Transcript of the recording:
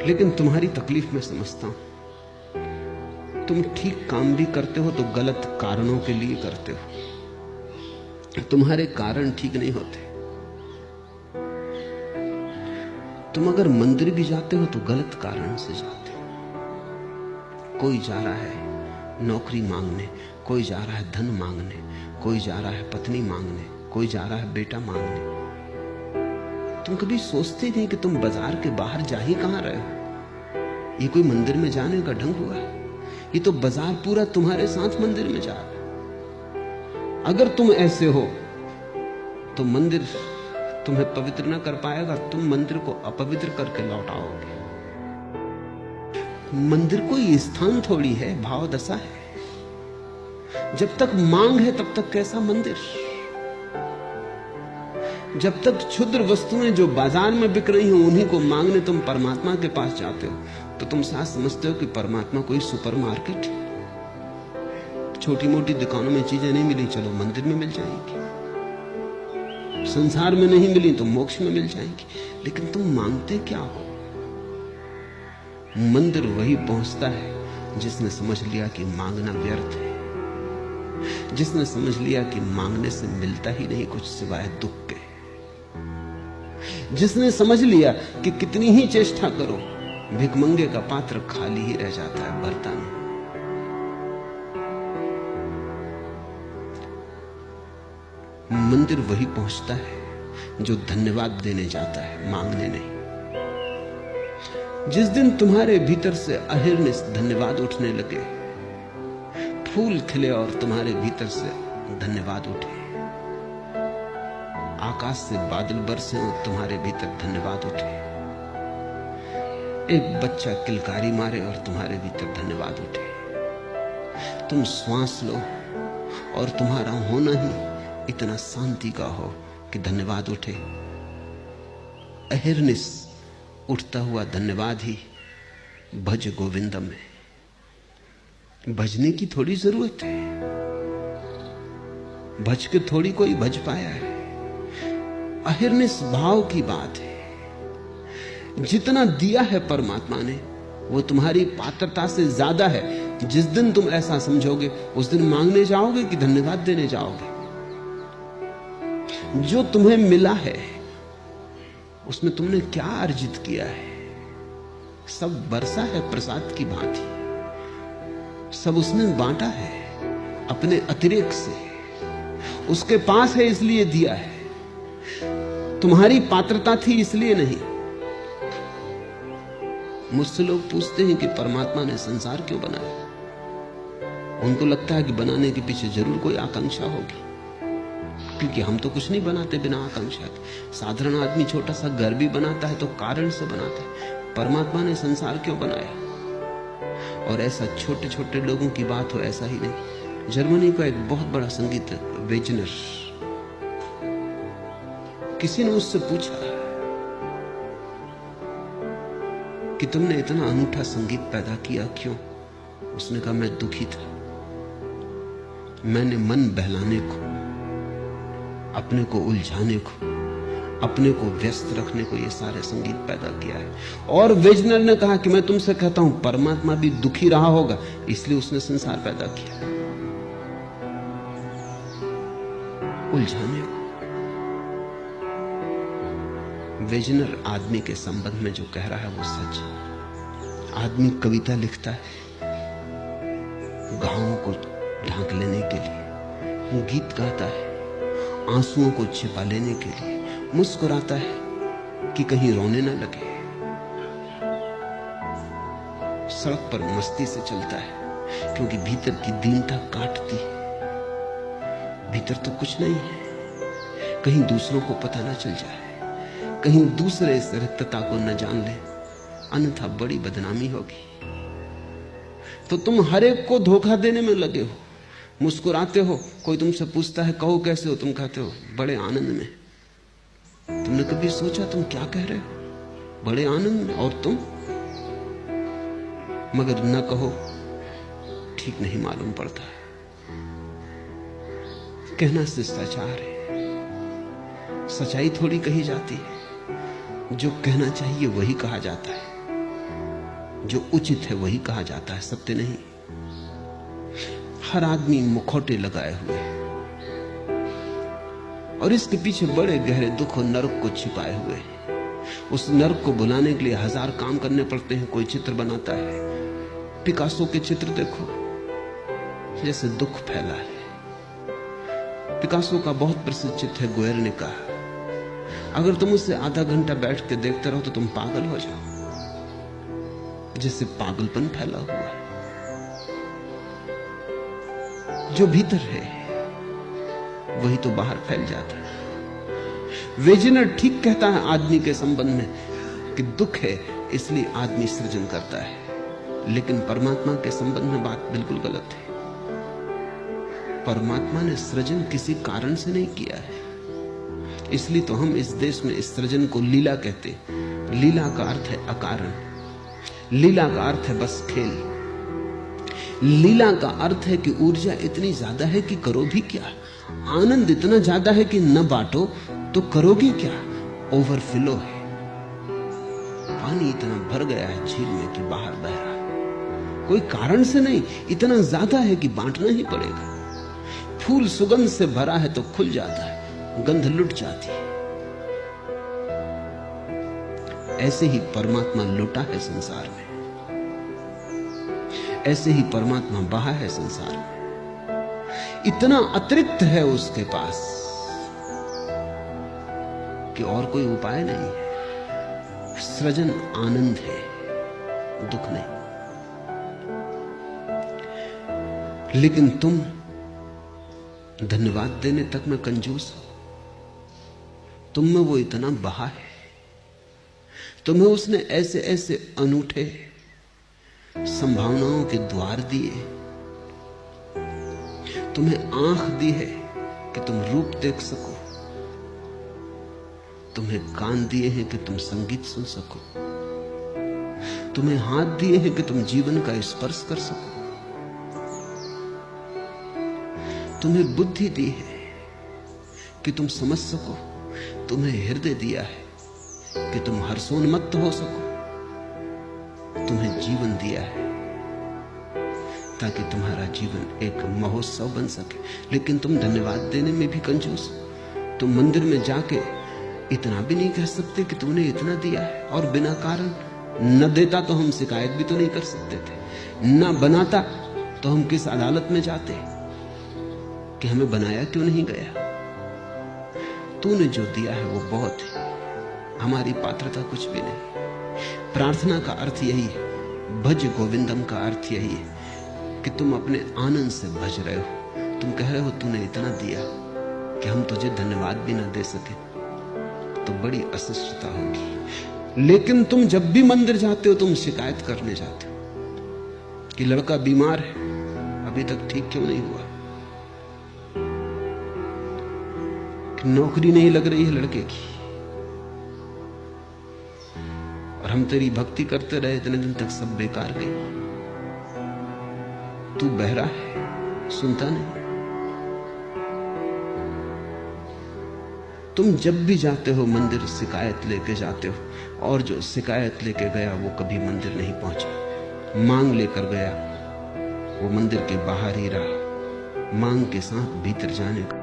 लेकिन तुम्हारी तकलीफ मैं समझता हूं। तुम ठीक काम भी करते हो तो गलत कारणों के लिए करते हो। तुम्हारे कारण ठीक नहीं होते। तुम अगर मंदिर भी जाते हो तो गलत कारण से जाते हो। कोई जा रहा है नौकरी मांगने, कोई जा रहा है धन मांगने, कोई जा रहा है पत्नी मांगने, कोई जा रहा है बेटा मांगने। तुम कभी सोचते नहीं कि तुम बाजार के बाहर जा ही कहां रहे हो। ये कोई मंदिर में जाने का ढंग हुआ? ये तो बाजार पूरा तुम्हारे साथ मंदिर में जा रहा है। अगर तुम ऐसे हो तो मंदिर तुम्हें पवित्र ना कर पाएगा, तुम मंदिर को अपवित्र करके लौट आओगे। मंदिर कोई स्थान थोड़ी है, भाव दशा है। जब तक मांग है तब तक कैसा मंदिर? जब तक क्षुद्र वस्तुएं जो बाजार में बिक रही हो उन्हीं को मांगने तुम परमात्मा के पास जाते हो तो तुम साथ समझते हो कि परमात्मा कोई सुपरमार्केट है। छोटी मोटी दुकानों में चीजें नहीं मिली, चलो मंदिर में मिल जाएंगी। संसार में नहीं मिली तो मोक्ष में मिल जाएंगी। लेकिन तुम मांगते क्या हो? मंदिर वही पहुंचता है जिसने समझ लिया कि मांगना व्यर्थ है, जिसने समझ लिया कि मांगने से मिलता ही नहीं कुछ सिवाय दुख के, जिसने समझ लिया कि कितनी ही चेष्टा करो भिखमंगे का पात्र खाली ही रह जाता है, भरता नहीं। मंदिर वही पहुंचता है जो धन्यवाद देने जाता है, मांगने नहीं। जिस दिन तुम्हारे भीतर से अहिर्निश धन्यवाद उठने लगे, फूल खिले और तुम्हारे भीतर से धन्यवाद उठे, आकाश से बादल बरसे और तुम्हारे भीतर धन्यवाद उठे, एक बच्चा किलकारी मारे और तुम्हारे भीतर धन्यवाद उठे, तुम श्वास लो और तुम्हारा होना ही इतना शांति का हो कि धन्यवाद उठे। अहिर्निश उठता हुआ धन्यवाद ही भज गोविंदम है। भजने की थोड़ी जरूरत है, भज के थोड़ी कोई भज पाया है। अहिर्निश भाव की बात है। जितना दिया है परमात्मा ने वो तुम्हारी पात्रता से ज्यादा है। जिस दिन तुम ऐसा समझोगे उस दिन मांगने जाओगे कि धन्यवाद देने जाओगे? जो तुम्हें मिला है उसमें तुमने क्या अर्जित किया है? सब बरसा है प्रसाद की भांति, सब उसने बांटा है अपने अतिरेक से। उसके पास है इसलिए दिया है, तुम्हारी पात्रता थी इसलिए नहीं। मुझसे लोग पूछते हैं कि परमात्मा ने संसार क्यों बनाया। उनको लगता है कि बनाने के पीछे जरूर कोई आकांक्षा होगी, क्योंकि हम तो कुछ नहीं बनाते बिना आकांक्षा के। साधारण आदमी छोटा सा घर भी बनाता है तो कारण से बनाता है। परमात्मा ने संसार क्यों बनाया? और ऐसा छोटे छोटे लोगों की बात हो ऐसा ही नहीं। जर्मनी का एक बहुत बड़ा संगीत वेजनर, किसी ने उससे पूछा कि तुमने इतना अनूठा संगीत पैदा किया क्यों? उसने कहा मैं दुखी था, मैंने मन बहलाने को, अपने को उलझाने को, अपने को व्यस्त रखने को ये सारे संगीत पैदा किया है। और वेजनर ने कहा कि मैं तुमसे कहता हूं परमात्मा भी दुखी रहा होगा इसलिए उसने संसार पैदा किया, उलझाने को। वेजनर आदमी के संबंध में जो कह रहा है वो सच है। आदमी कविता लिखता है घावों को ढांक लेने के लिए, गीत गाता है आंसुओं को छिपा लेने के लिए, मुस्कुराता है कि कहीं रोने ना लगे, सड़क पर मस्ती से चलता है क्योंकि भीतर की दीनता काटती है। भीतर तो कुछ नहीं है, कहीं दूसरों को पता ना चल जाए, कहीं दूसरे इस रिक्तता को न जान ले, अन्यथा बड़ी बदनामी होगी। तो तुम हर एक को धोखा देने में लगे हो। मुस्कुराते हो, कोई तुमसे पूछता है कहो कैसे हो, तुम कहते हो बड़े आनंद में। तुमने कभी सोचा तुम क्या कह रहे हो? बड़े आनंद में। और तुम मगर न कहो ठीक नहीं मालूम पड़ता है। कहना शिष्टाचार है, सच्चाई थोड़ी कही जाती है। जो कहना चाहिए वही कहा जाता है। जो उचित है वही कहा जाता है, सत्य नहीं। हर आदमी मुखौटे लगाए हुए है और इसके पीछे बड़े गहरे दुख और नरक को छिपाए हुए हैं। उस नरक को भुलाने के लिए हजार काम करने पड़ते हैं। कोई चित्र बनाता है, पिकासो के चित्र देखो, जैसे दुख फैला है। पिकासो का बहुत प्रसिद्ध चित्र है गुएर्निका। अगर तुम उससे आधा घंटा बैठ के देखते रहो तो तुम पागल हो जाओ, जैसे पागलपन फैला हुआ है। जो भीतर है वही तो बाहर फैल जाता है। वेजनर ठीक कहता है आदमी के संबंध में कि दुख है इसलिए आदमी सृजन करता है, लेकिन परमात्मा के संबंध में बात बिल्कुल गलत है। परमात्मा ने सृजन किसी कारण से नहीं किया है, इसलिए तो हम इस देश में इस सृजन को लीला कहते हैं। लीला का अर्थ है अकारण, लीला का अर्थ है बस खेल। लीला का अर्थ है कि ऊर्जा इतनी ज्यादा है कि करो भी क्या, आनंद इतना ज्यादा है कि न बांटो तो करोगे क्या। ओवरफ्लो है, पानी इतना भर गया है झील में कि बाहर बह रहा है, कोई कारण से नहीं, इतना ज्यादा है कि बांटना ही पड़ेगा। फूल सुगंध से भरा है तो खुल जाता है, गंध लुट जाती है। ऐसे ही परमात्मा लुटा है संसार में, ऐसे ही परमात्मा बहा है संसार में। इतना अतिरिक्त है उसके पास कि और कोई उपाय नहीं है। सृजन आनंद है, दुख नहीं। लेकिन तुम धन्यवाद देने तक में कंजूस हो। तुम में वो इतना बहा है, तुम्हें उसने ऐसे ऐसे अनूठे संभावनाओं के द्वार दिए, तुम्हें आंख दी है कि तुम रूप देख सको, तुम्हें कान दिए हैं कि तुम संगीत सुन सको, तुम्हें हाथ दिए हैं कि तुम जीवन का स्पर्श कर सको, तुम्हें बुद्धि दी है कि तुम समझ सको, तुम्हें हृदय दिया है कि तुम हर्षोन्मत्त हो सको, तुम्हें जीवन दिया है ताकि तुम्हारा जीवन एक महोत्सव बन सके। लेकिन तुम धन्यवाद देने में भी कंजूस हो। तुम मंदिर में जाके इतना भी नहीं कह सकते कि तुमने इतना दिया है, और बिना कारण न देता तो हम शिकायत भी तो नहीं कर सकते थे, न बनाता तो हम किस अदालत में जाते कि हमें बनाया क्यों नहीं गया। तूने जो दिया है वो बहुत है, हमारी पात्रता कुछ भी नहीं। प्रार्थना का अर्थ यही है, भज गोविंदम का अर्थ यही है कि तुम अपने आनंद से भज रहे हो। तुम कह रहे हो तूने इतना दिया कि हम तुझे धन्यवाद भी ना दे सके तो बड़ी अशिष्टता होगी। लेकिन तुम जब भी मंदिर जाते हो तुम शिकायत करने जाते हो कि लड़का बीमार है, अभी तक ठीक क्यों नहीं हुआ, कि नौकरी नहीं लग रही है लड़के की, और हम तेरी भक्ति करते रहे इतने दिन तक, सब बेकार गई। तू बहरा है, सुनता नहीं। तुम जब भी जाते हो मंदिर शिकायत लेके जाते हो, और जो शिकायत लेके गया वो कभी मंदिर नहीं पहुंचा। मांग लेकर गया वो मंदिर के बाहर ही रहा, मांग के साथ भीतर जाने का